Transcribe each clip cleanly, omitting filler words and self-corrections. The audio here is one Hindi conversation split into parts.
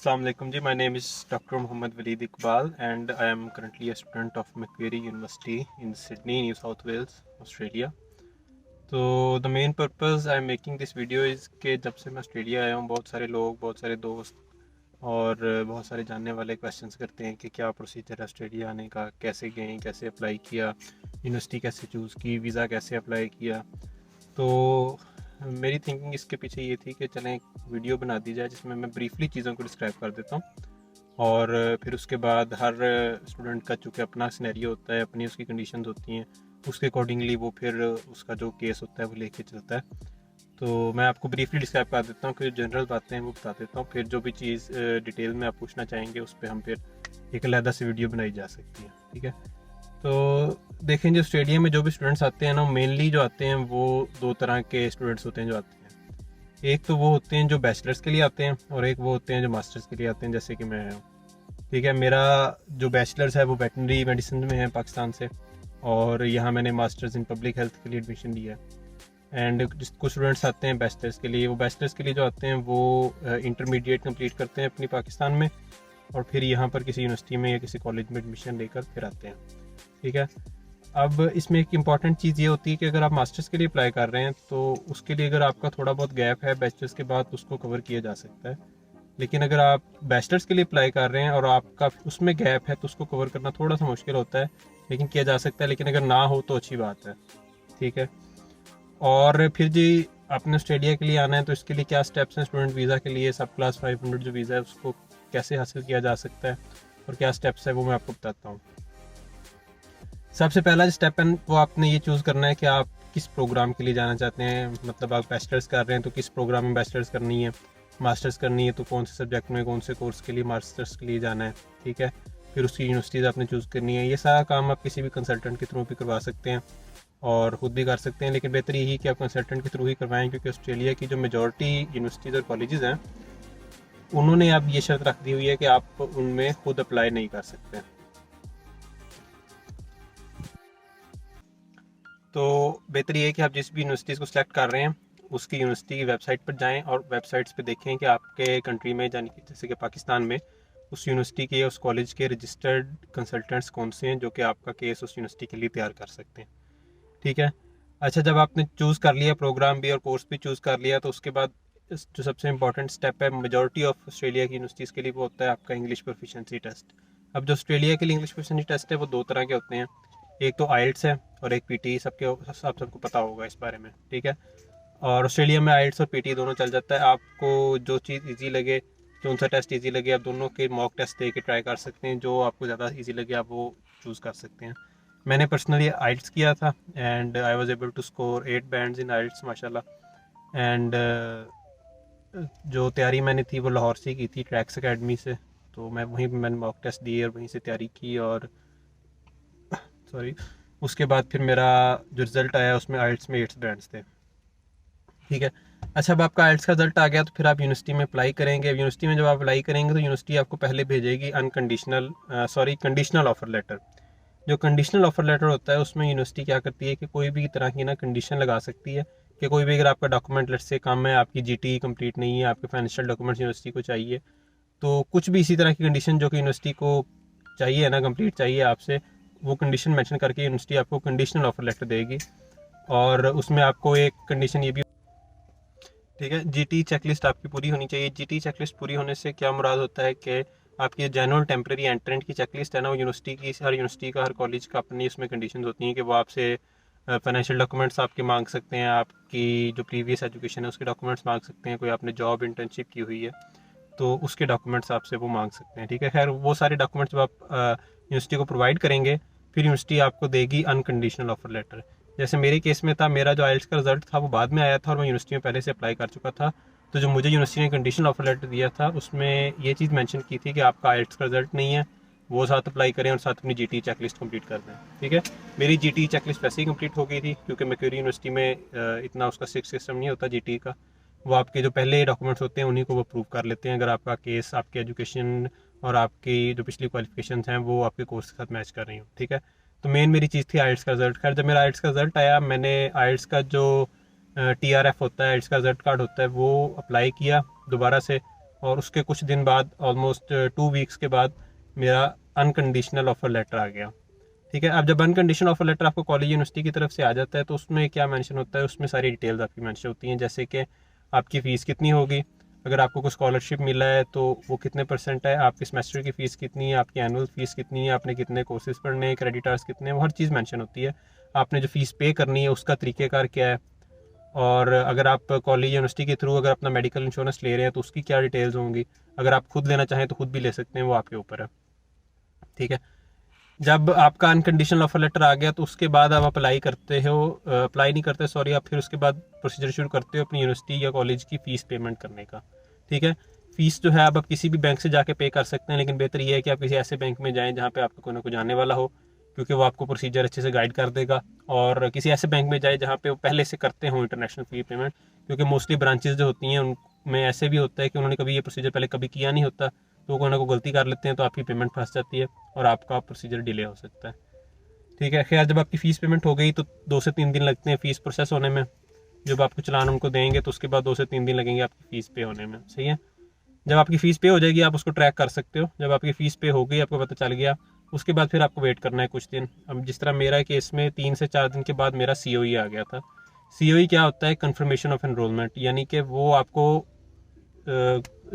Assalamu alaikum ji. My name is Dr. Muhammad Waleed Iqbal and I am currently a student of Macquarie University in Sydney, New South Wales, Australia. तो the main purpose I am making this video is कि जब से मैं ऑस्ट्रेलिया आया हूँ बहुत सारे लोग, बहुत सारे दोस्त और बहुत सारे जानने वाले क्वेश्चंस करते हैं कि क्या प्रोसीजर है ऑस्ट्रेलिया आने का, कैसे गए, कैसे अप्लाई किया, यूनिवर्सिटी कैसे चूज़ की, वीज़ा कैसे अप्लाई किया। तो मेरी थिंकिंग इसके पीछे ये थी कि चलें एक वीडियो बना दी जाए जिसमें मैं ब्रीफली चीज़ों को डिस्क्राइब कर देता हूँ और फिर उसके बाद हर स्टूडेंट का चूँकि अपना सिनेरियो होता है, अपनी उसकी कंडीशंस होती हैं, उसके अकॉर्डिंगली वो फिर उसका जो केस होता है वो लेके चलता है। तो मैं आपको ब्रीफली डिस्क्राइब कर देता हूँ कि जनरल बातें हैं वो बता देता हूँ, फिर जो भी चीज़ डिटेल में आप पूछना चाहेंगे उस पर हम फिर एक अलग से वीडियो बनाई जा सकती है। ठीक है, तो देखें जो ऑस्ट्रेलिया में जो भी स्टूडेंट्स आते हैं ना, मेनली जो आते हैं वो दो तरह के स्टूडेंट्स होते हैं जो आते हैं। एक तो वो होते हैं जो बैचलर्स के लिए आते हैं और एक वो होते हैं जो मास्टर्स के लिए आते हैं, जैसे कि मैं हूँ। ठीक है, मेरा जो बैचलर्स है वो वेटनरी मेडिसिन में है पाकिस्तान से, और यहाँ मैंने मास्टर्स इन पब्लिक हेल्थ के लिए एडमिशन लिया है। एंड कुछ स्टूडेंट्स आते हैं बैचलर्स के लिए, वो बैचलर्स के लिए जो आते हैं वो इंटरमीडिएट कंप्लीट करते हैं अपनी पाकिस्तान में और फिर यहाँ पर किसी यूनिवर्सिटी में या किसी कॉलेज में एडमिशन लेकर फिर आते हैं। ठीक है, अब इसमें एक इम्पॉर्टेंट चीज़ ये होती है कि अगर आप मास्टर्स के लिए अप्लाई कर रहे हैं तो उसके लिए अगर आपका थोड़ा बहुत गैप है बैचलर्स के बाद उसको कवर किया जा सकता है। लेकिन अगर आप बैचलर्स के लिए अप्लाई कर रहे हैं और आपका उसमें गैप है तो उसको कवर करना थोड़ा सा मुश्किल होता है, लेकिन किया जा सकता है। लेकिन अगर ना हो तो अच्छी बात है। ठीक है, और फिर जी आपने ऑस्ट्रेलिया के लिए आना है तो इसके लिए क्या स्टेप्स हैं। स्टूडेंट वीज़ा के लिए सब क्लास 500 जो वीज़ा है उसको कैसे हासिल किया जा सकता है और क्या स्टेप्स है वो मैं आपको बताता हूँ। सबसे पहला जो स्टेप है वो आपने ये चूज़ करना है कि आप किस प्रोग्राम के लिए जाना चाहते हैं। मतलब आप बैचलर्स कर रहे हैं तो किस प्रोग्राम में बैचलर्स करनी है, मास्टर्स करनी है तो कौन से सब्जेक्ट में, कौन से कोर्स के लिए मास्टर्स के लिए जाना है। ठीक है, फिर उसकी यूनिवर्सिटीज़ आपने चूज़ करनी है। ये सारा काम आप किसी भी कंसल्टेंट के थ्रू भी करवा सकते हैं और ख़ुद भी कर सकते हैं, लेकिन बेहतर यही कि आप कंसल्टेंट के थ्रू ही करवाएं, क्योंकि ऑस्ट्रेलिया की जो मेजॉरिटी यूनिवर्सिटीज़ और कॉलेजेस हैं उन्होंने अब ये शर्त रख दी हुई है कि आप उनमें खुद अप्लाई नहीं कर सकते। तो बेहतर ये है कि आप जिस भी यूनिवर्सिटीज़ को सिलेक्ट कर रहे हैं उसकी यूनिवर्सिटी की वेबसाइट पर जाएं और वेबसाइट्स पे देखें कि आपके कंट्री में, यानी कि जैसे कि पाकिस्तान में, उस यूनिवर्सिटी के, उस कॉलेज के रजिस्टर्ड कंसल्टेंट्स कौन से हैं जो कि आपका केस उस यूनिवर्सिटी के लिए तैयार कर सकते हैं। ठीक है, अच्छा, जब आपने चूज़ कर लिया प्रोग्राम भी और कोर्स भी चूज़ कर लिया तो उसके बाद जो सबसे इंपॉर्टेंट स्टेप है मेजॉरिटी ऑफ ऑस्ट्रेलिया की यूनिवर्सिटीज़ के लिए वो होता है आपका इंग्लिश प्रोफिशिएंसी टेस्ट। अब जो ऑस्ट्रेलिया के लिए इंग्लिश प्रोफिशिएंसी टेस्ट है वो दो तरह के होते हैं, एक तो आइल्ट्स है और एक पीटी। सबको पता होगा इस बारे में। ठीक है, और ऑस्ट्रेलिया में आइल्ट्स और पीटी दोनों चल जाता है। आपको जो चीज़ इजी लगे, जो सा टेस्ट इजी लगे, आप दोनों के मॉक टेस्ट दे के ट्राई कर सकते हैं। जो आपको ज़्यादा इजी लगे आप वो चूज़ कर सकते हैं। मैंने पर्सनली आइल्ट्स किया था and I was able to score 8 bands in IELTS माशाल्लाह। एंड जो तैयारी मैंने थी वो लाहौर से की थी, ट्रैक्स अकेडमी से। तो मैंने मॉक टेस्ट दिए और वहीं से तैयारी की और उसके बाद फिर मेरा जो रिज़ल्ट आया उसमें आइल्ट्स में 8 बैंड्स थे। ठीक है, अच्छा, अब आपका आइल्ट्स का रिजल्ट आ गया तो फिर आप यूनिवर्सिटी में अप्लाई करेंगे। अब यूनिवर्सिटी में जब आप अप्लाई करेंगे तो यूनिवर्सिटी आपको पहले भेजेगी कंडीशनल ऑफर लेटर। जो कंडीशनल ऑफर लेटर होता है उसमें यूनिवर्सिटी क्या करती है कि कोई भी तरह की ना कंडीशन लगा सकती है कि कोई भी, अगर आपका डॉक्यूमेंट लेट से कम है, आपकी जीटी कंप्लीट नहीं है, आपके फाइनेंशियल डॉक्यूमेंट्स यूनिवर्सिटी को चाहिए, तो कुछ भी इसी तरह की कंडीशन जो कि यूनिवर्सिटी को चाहिए ना, कंप्लीट चाहिए आपसे, वो कंडीशन मेंशन करके यूनिवर्सिटी आपको कंडीशनल ऑफर लेटर देगी। और उसमें आपको एक कंडीशन ये भी, ठीक है, जीटी चेकलिस्ट आपकी पूरी होनी चाहिए। जीटी चेकलिस्ट पूरी होने से क्या मुराद होता है कि आपकी जनरल टेम्प्रेरी एंट्रेंट की चेकलिस्ट है ना, वो यूनिवर्सिटी की, हर यूनिवर्सिटी का, हर कॉलेज का अपनी उसमें कंडीशंस होती हैं कि वो आपसे फाइनेंशियल डॉक्यूमेंट्स आपके मांग सकते हैं, आपकी जो प्रीवियस एजुकेशन है उसके डॉक्यूमेंट्स मांग सकते हैं, कोई आपने जॉब इंटर्नशिप की हुई है तो उसके डॉक्यूमेंट्स आपसे वो मांग सकते हैं। ठीक है, खैर वो सारे डॉक्यूमेंट्स जब आप यूनिवर्सिटी को प्रोवाइड करेंगे फिर यूनिवर्सिटी आपको देगी अनकंडीशनल ऑफर लेटर। जैसे मेरे केस में था, मेरा जो आइल्ट्स का रिजल्ट था वो बाद में आया था और मैं यूनिवर्सिटी में पहले से अप्लाई कर चुका था। तो जो मुझे यूनिवर्सिटी ने कंडीशनल ऑफर लेटर दिया था उसमें ये चीज़ मेंशन की थी कि आपका आइल्ट्स का रिजल्ट नहीं है, वो साथ अप्लाई करें और साथ अपनी जीटी चेकलिस्ट कंप्लीट कर दें। ठीक है, मेरी जीटी चेकलिस्ट वैसे ही कंप्लीट हो गई थी क्योंकि मैक्वारी यूनिवर्सिटी में इतना उसका स्ट्रिक्ट सिस्टम नहीं होता जीटी का। वो आपके जो पहले डॉक्यूमेंट्स होते हैं उन्हीं को वो प्रूव कर लेते हैं अगर आपका केस, आपकी एजुकेशन और आपकी जो पिछली क्वालिफिकेशंस हैं वो आपके कोर्स के साथ मैच कर रही हो। ठीक है, तो मेन मेरी चीज़ थी आइल्ट्स का रिजल्ट। खैर जब मेरा आइल्ट्स का रिजल्ट आया, मैंने आइल्ट्स का जो TRF होता है, आइल्ट्स का रिजल्ट कार्ड होता है, वो अप्लाई किया दोबारा से और उसके कुछ दिन बाद, ऑलमोस्ट 2 वीक्स के बाद, मेरा अनकंडीशनल ऑफर लेटर आ गया। ठीक है, अब जब अनकंडीशनल ऑफर लेटर आपको कॉलेज यूनिवर्सिटी की तरफ से आ जाता है तो उसमें क्या मेंशन होता है, उसमें सारी डिटेल्स आपकी मेंशन होती हैं, जैसे कि आपकी फ़ीस कितनी होगी, अगर आपको कोई स्कॉलरशिप मिला है तो वो कितने % है, आपकी सेमेस्टर की फ़ीस कितनी है, आपकी एनुअल फ़ीस कितनी है, आपने कितने कोर्सेज पढ़ने हैं, क्रेडिट आवर्स कितने हैं, वो हर चीज़ मेंशन होती है। आपने जो फ़ीस पे करनी है उसका तरीक़ेकार क्या है, और अगर आप कॉलेज यूनिवर्सिटी के थ्रू अगर अपना मेडिकल इंश्योरेंस ले रहे हैं तो उसकी क्या डिटेल्स होंगी। अगर आप खुद लेना चाहें तो खुद भी ले सकते हैं, वो आपके ऊपर है। ठीक है, जब आपका अनकंडीशनल ऑफर लेटर आ गया तो उसके बाद आप अप्लाई करते हो, अप्लाई नहीं करते सॉरी, आप फिर उसके बाद प्रोसीजर शुरू करते हो अपनी यूनिवर्सिटी या कॉलेज की फ़ीस पेमेंट करने का। ठीक है, फ़ीस जो है आप किसी भी बैंक से जाके पे कर सकते हैं, लेकिन बेहतर ये है कि आप किसी ऐसे बैंक में जाएं जहाँ पे आपका कोई ना कोई जाने वाला हो, क्योंकि वो आपको प्रोसीजर अच्छे से गाइड कर देगा। और किसी ऐसे बैंक में जाए जहाँ पे वो पहले से करते हो इंटरनेशनल फ़ी पेमेंट, क्योंकि मोस्टली ब्रांचेज जो होती हैं उनमें ऐसे भी होता है कि उन्होंने कभी ये प्रोसीजर पहले कभी किया नहीं होता, तो कोई ना कोई गलती कर लेते हैं तो आपकी पेमेंट फंस जाती है और आपका प्रोसीजर डिले हो सकता है। ठीक है, खैर जब आपकी फ़ीस पेमेंट हो गई तो 2 से 3 दिन लगते हैं फ़ीस प्रोसेस होने में। जब आपको चालान उनको देंगे तो उसके बाद 2 से 3 दिन लगेंगे आपकी फ़ीस पे होने में। सही है, जब आपकी फ़ीस पे हो जाएगी आप उसको ट्रैक कर सकते हो। जब आपकी फ़ीस पे हो गई, आपको पता चल गया, उसके बाद फिर आपको वेट करना है कुछ दिन। अब जिस तरह मेरा केस में 3 से 4 दिन के बाद मेरा COE आ गया था। COE क्या होता है, कन्फर्मेशन ऑफ एनरोलमेंट, यानी कि वो आपको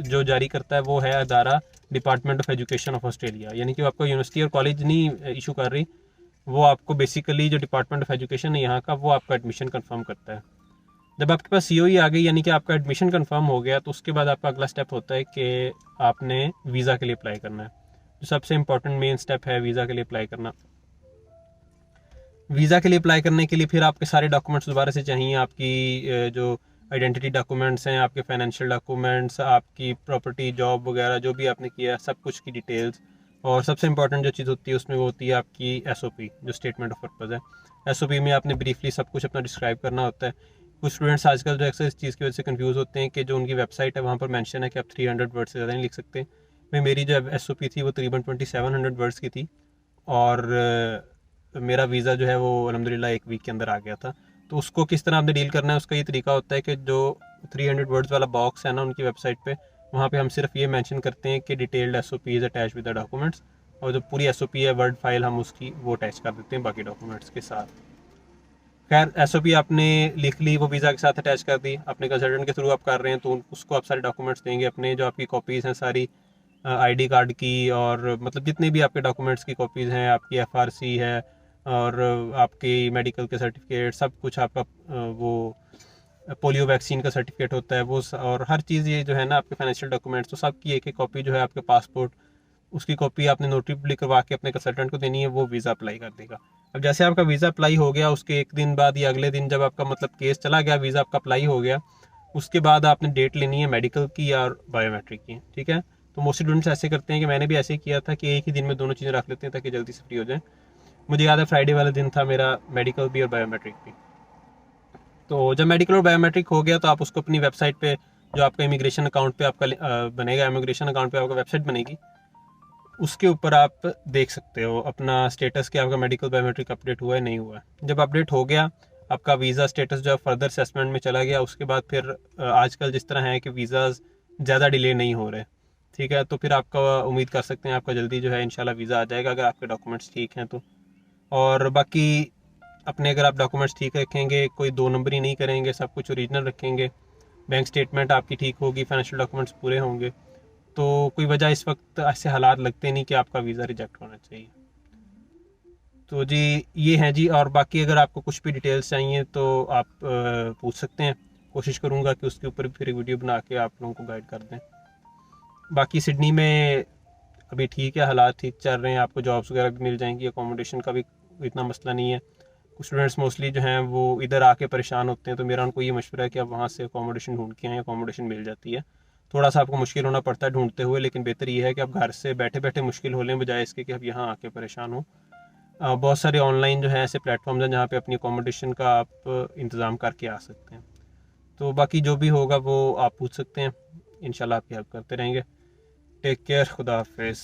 जो जारी करता है वो है अदारा department of education of Australia, यानी कि आपको यूनिवर्सिटी और कॉलेज नहीं इशू कर रही, वो आपको बेसिकली जो डिपार्टमेंट ऑफ एजुकेशन है यहाँ का, वो आपका एडमिशन कंफर्म करता है। जब आपके पास COE आ गई, यानी कि आपका एडमिशन कंफर्म हो गया, तो उसके बाद आपका अगला स्टेप होता है कि आपने वीज़ा के लिए अप्लाई करना है। जो सबसे इंपॉर्टेंट मेन स्टेप है वीज़ा के लिए अप्लाई करना। वीज़ा के लिए अप्लाई करने के लिए फिर आपके सारे डॉक्यूमेंट्स दोबारा से चाहिए। आपकी जो आइडेंटिटी डॉक्यूमेंट्स हैं, आपके फाइनेंशियल डॉक्यूमेंट्स, आपकी प्रॉपर्टी, जॉब वगैरह जो भी आपने किया, सब कुछ की डिटेल्स। और सबसे इंपॉर्टेंट जो चीज़ होती है उसमें वो होती है आपकी SOP, जो स्टेटमेंट ऑफ पर्पज़ है। SOP में आपने ब्रीफली सब कुछ अपना डिस्क्राइब करना होता है। कुछ स्टूडेंट्स आजकल जो अक्सर इस चीज़ की वजह से कंफ्यूज होते हैं कि जो उनकी वेबसाइट है वहाँ पर मेंशन है कि आप 300 वर्ड से ज़्यादा नहीं लिख सकते। भाई मेरी जो SOP थी वो तकरीबन 2700 वर्ड्स की थी, और मेरा वीज़ा जो है वो अल्हम्दुलिल्लाह 1 वीक के अंदर आ गया था। तो उसको किस तरह आपने डील करना है, उसका ये तरीका होता है कि जो 300 वर्ड्स वाला बॉक्स है ना उनकी वेबसाइट पे, वहाँ पे हम सिर्फ ये मेंशन करते हैं कि detailed SOP is attach with the documents, और जो पूरी SOP है वर्ड फाइल हम उसकी वो अटैच कर देते हैं बाकी डॉक्यूमेंट्स के साथ। खैर SOP आपने लिख ली, वो वीज़ा के साथ अटैच कर दी, अपने कंसल्टेंट के थ्रू आप कर रहे हैं तो उसको आप सारे डॉक्यूमेंट्स देंगे, अपने जो आपकी कॉपीज़ हैं सारी ID कार्ड की, और मतलब जितने भी आपके डॉक्यूमेंट्स की कॉपीज़ हैं, आपकी FRC है और आपकी मेडिकल के सर्टिफिकेट, सब कुछ आपका वो पोलियो वैक्सीन का सर्टिफिकेट होता है वो, और हर चीज़ ये जो है ना आपके फाइनेंशियल डॉक्यूमेंट्स, तो सब की एक एक कॉपी जो है, आपके पासपोर्ट, उसकी कॉपी आपने नोटरी पब्लिक करवा के अपने कंसल्टेंट को देनी है, वो वीज़ा अप्लाई कर देगा। अब जैसे आपका वीज़ा अप्लाई हो गया, उसके 1 दिन बाद या अगले दिन जब आपका मतलब केस चला गया, वीज़ा आपका अप्लाई हो गया, उसके बाद आपने डेट लेनी है मेडिकल की या बायोमेट्रिक की। ठीक है, तो मोस्ट स्टूडेंट्स ऐसे करते हैं कि मैंने भी ऐसे ही किया था कि एक ही दिन में दोनों चीज़ें रख लेते हैं ताकि जल्दी से फ्री हो जाए। मुझे याद है फ्राइडे वाले दिन था मेरा मेडिकल भी और बायोमेट्रिक भी। तो जब मेडिकल और बायोमेट्रिक हो गया तो आप उसको अपनी वेबसाइट पे, जो आपका इमिग्रेशन अकाउंट पे आपका बनेगा, इमिग्रेशन अकाउंट पे आपका वेबसाइट बनेगी, उसके ऊपर आप देख सकते हो अपना स्टेटस कि आपका मेडिकल बायोमेट्रिक अपडेट हुआ है नहीं हुआ है। जब अपडेट हो गया, आपका वीज़ा स्टेटस जो है फर्दर असेसमेंट में चला गया, उसके बाद फिर आजकल जिस तरह है कि वीज़ाज़ ज़्यादा डिले नहीं हो रहे। ठीक है, तो फिर आपका उम्मीद कर सकते हैं आपका जल्दी जो है इंशाल्लाह वीज़ा आ जाएगा, अगर आपके डॉक्यूमेंट्स ठीक हैं तो। और बाकी अपने अगर आप डॉक्यूमेंट्स ठीक रखेंगे, कोई 2 नंबरी नहीं करेंगे, सब कुछ ओरिजिनल रखेंगे, बैंक स्टेटमेंट आपकी ठीक होगी, फाइनेंशियल डॉक्यूमेंट्स पूरे होंगे, तो कोई वजह इस वक्त ऐसे हालात लगते नहीं कि आपका वीज़ा रिजेक्ट होना चाहिए। तो जी ये हैं जी, और बाकी अगर आपको कुछ भी डिटेल्स चाहिए तो आप पूछ सकते हैं। कोशिश करूँगा कि उसके ऊपर फिर वीडियो बना के आप लोगों को गाइड कर दें। बाकी सिडनी में अभी ठीक है, हालात ठीक चल रहे हैं, आपको जॉब्स वगैरह भी मिल जाएंगी, अकोमोडेशन का भी इतना मसला नहीं है। कुछ स्टूडेंट्स मोस्टली जो हैं वो इधर आके परेशान होते हैं, तो मेरा उनको ये मशवरा है कि आप वहाँ से अकोमोडेशन ढूंढ के आएँ, अकोमोडेशन मिल जाती है। थोड़ा सा आपको मुश्किल होना पड़ता है ढूंढते हुए, लेकिन बेहतर ये है कि आप घर से बैठे बैठे मुश्किल हो लें, बजाय इसके कि आप यहाँ आके परेशान हो। बहुत सारे ऑनलाइन जो है ऐसे प्लेटफॉर्म्स हैं जहाँ पे अपनी अकोमोडेशन का आप इंतज़ाम करके आ सकते हैं। तो बाकी जो भी होगा वो आप पूछ सकते हैं, इंशाल्लाह आपकी हेल्प करते रहेंगे। टेक केयर, खुदा हाफिज़।